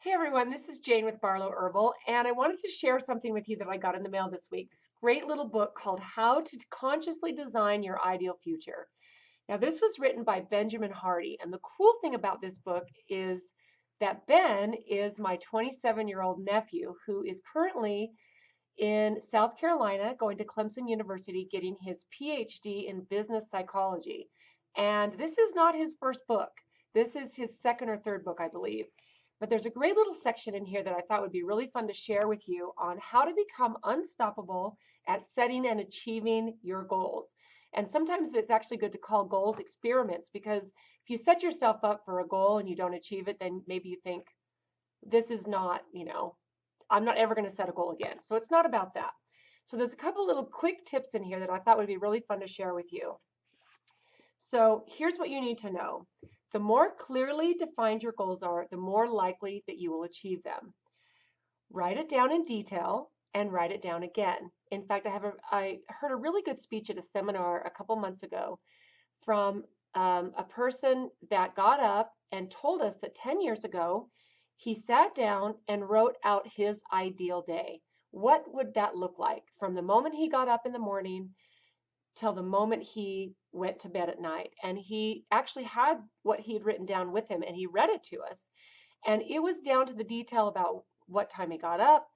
Hey everyone, this is Jane with Barlow Herbal, and I wanted to share something with you that I got in the mail this week. This great little book called How to Consciously Design Your Ideal Future. Now, this was written by Benjamin Hardy, and the cool thing about this book is that Ben is my 27-year-old nephew who is currently in South Carolina going to Clemson University getting his PhD in business psychology. And this is not his first book. This is his second or third book, I believe. But there's a great little section in here that I thought would be really fun to share with you on how to become unstoppable at setting and achieving your goals. And sometimes it's actually good to call goals experiments because if you set yourself up for a goal and you don't achieve it, then maybe you think, this is not, I'm not ever going to set a goal again. So it's not about that. So there's a couple little quick tips in here that I thought would be really fun to share with you. So here's what you need to know. The more clearly defined your goals are, the more likely that you will achieve them. Write it down in detail and write it down again. In fact, I heard a really good speech at a seminar a couple months ago from a person that got up and told us that 10 years ago, he sat down and wrote out his ideal day. What would that look like from the moment he got up in the morning till the moment he went to bed at night? And he actually had what he had written down with him and he read it to us. And it was down to the detail about what time he got up,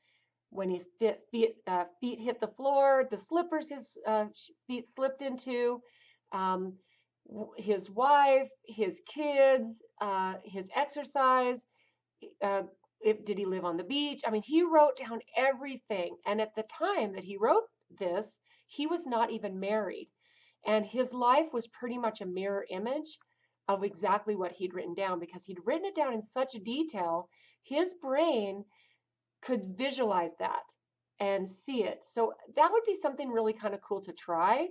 when his feet hit the floor, the slippers his feet slipped into, um, his wife, his kids, his exercise. Did he live on the beach? I mean, he wrote down everything. And at the time that he wrote this, he was not even married. And his life was pretty much a mirror image of exactly what he'd written down because he'd written it down in such detail. His brain could visualize that and see it. So that would be something really kind of cool to try.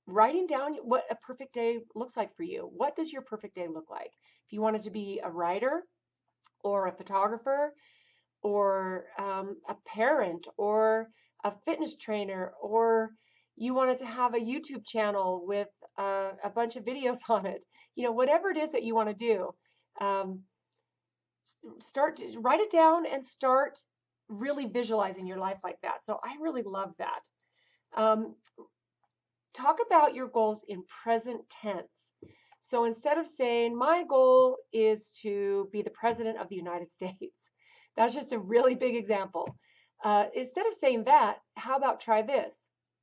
Writing down what a perfect day looks like for you. What does your perfect day look like? If you wanted to be a writer or a photographer or a parent or a fitness trainer, or you wanted to have a YouTube channel with a bunch of videos on it, whatever it is that you want to do, um, write it down and start really visualizing your life like that. So I really love that. Um, Talk about your goals in present tense. So instead of saying, my goal is to be the president of the United States, that's just a really big example. Instead of saying that, how about try this?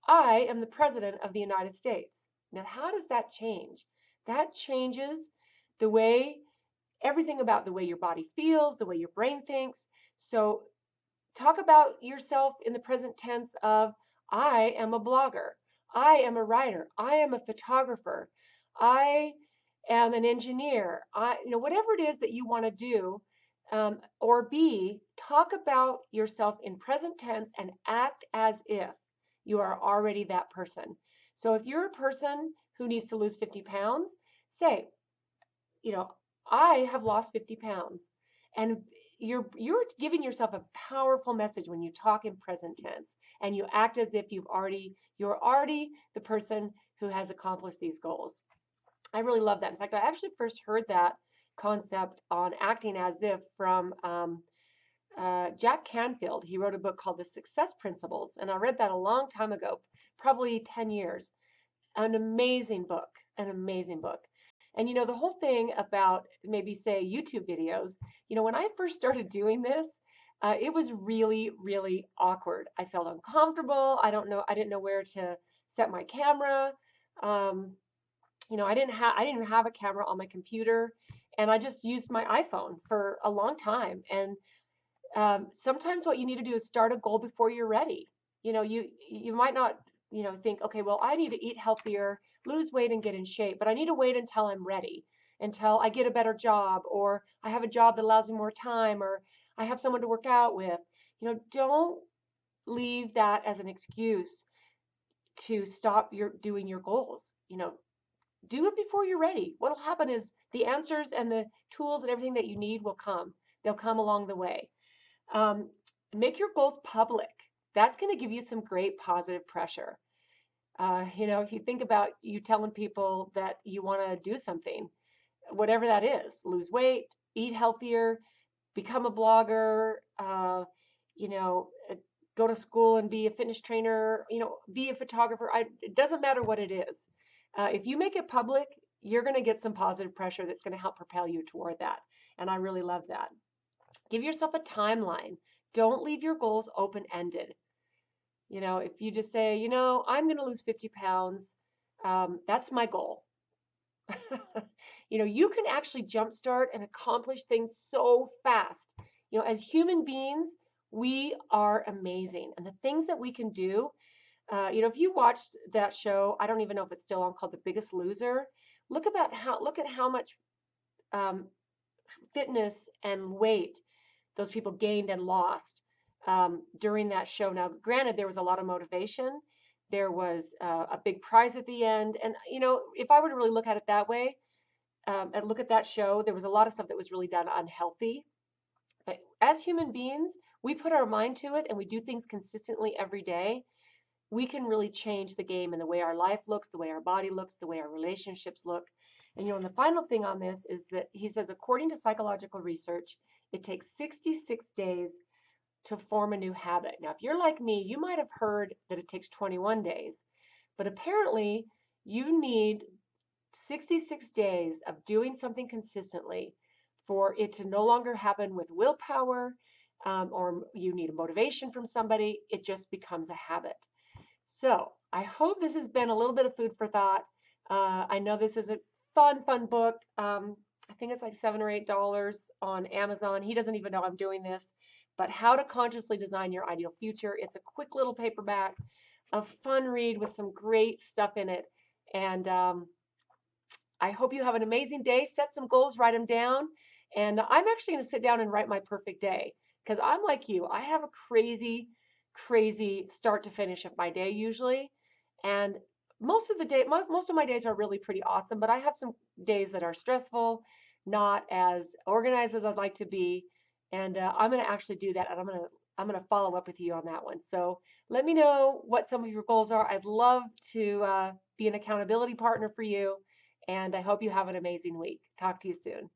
I am the president of the United States. Now, how does that change? That changes the way, everything about the way your body feels, the way your brain thinks. So talk about yourself in the present tense of, I am a blogger. I am a writer. I am a photographer. I am an engineer. Whatever it is that you want to do or be, talk about yourself in present tense and act as if you are already that person. So if you're a person who needs to lose 50 pounds, say, you know, I have lost 50 pounds. And you're giving yourself a powerful message when you talk in present tense and you act as if you're already the person who has accomplished these goals. I really love that. In fact, I actually first heard that concept on acting as if from Jack Canfield. He wrote a book called The Success Principles, and I read that a long time ago, probably 10 years. An amazing book, an amazing book. And the whole thing about maybe say YouTube videos, when I first started doing this, it was really, really awkward. I felt uncomfortable. I didn't know where to set my camera. Um, I didn't have a camera on my computer, and I just used my iPhone for a long time. And sometimes what you need to do is start a goal before you're ready. You might not, think, okay, well, I need to eat healthier, lose weight, and get in shape, but I need to wait until I'm ready, until I get a better job, or I have a job that allows me more time, or I have someone to work out with. Don't leave that as an excuse to stop doing your goals. Do it before you're ready. What'll happen is the answers and the tools and everything that you need will come. They'll come along the way. Um, Make your goals public. That's going to give you some great positive pressure. If you think about you telling people that you want to do something, whatever that is, lose weight, eat healthier, become a blogger, you know, go to school and be a fitness trainer, you know, be a photographer. It doesn't matter what it is. If you make it public, you're going to get some positive pressure that's going to help propel you toward that. And I really love that. Give yourself a timeline. Don't leave your goals open-ended. You know, if you just say, you know, I'm going to lose 50 pounds, that's my goal. You know, you can actually jumpstart and accomplish things so fast. You know, as human beings, we are amazing. And the things that we can do, you know, if you watched that show, I don't even know if it's still on, called The Biggest Loser. Look at how much um, fitness and weight those people gained and lost during that show. Now, granted, there was a lot of motivation. There was a big prize at the end. And, you know, if I were to really look at it that way, and look at that show, there was a lot of stuff that was really done unhealthy. But as human beings, we put our mind to it and we do things consistently every day. We can really change the game in the way our life looks, the way our body looks, the way our relationships look. And you know, and the final thing on this is that he says, according to psychological research, it takes 66 days to form a new habit. Now, if you're like me, you might have heard that it takes 21 days, but apparently you need 66 days of doing something consistently for it to no longer happen with willpower, or you need a motivation from somebody. It just becomes a habit. So I hope this has been a little bit of food for thought. I know this is a fun book. I think it's like $7 or $8 on Amazon. He doesn't even know I'm doing this, but How to Consciously Design Your Ideal Future. It's a quick little paperback, a fun read with some great stuff in it. And I hope you have an amazing day. Set some goals, write them down. And I'm actually going to sit down and write my perfect day because I'm like you. I have a crazy start to finish of my day usually. And most of my days are really pretty awesome, but I have some days that are stressful, not as organized as I'd like to be. And I'm going to actually do that. And I'm going to follow up with you on that one. So let me know what some of your goals are. I'd love to be an accountability partner for you. And I hope you have an amazing week. Talk to you soon.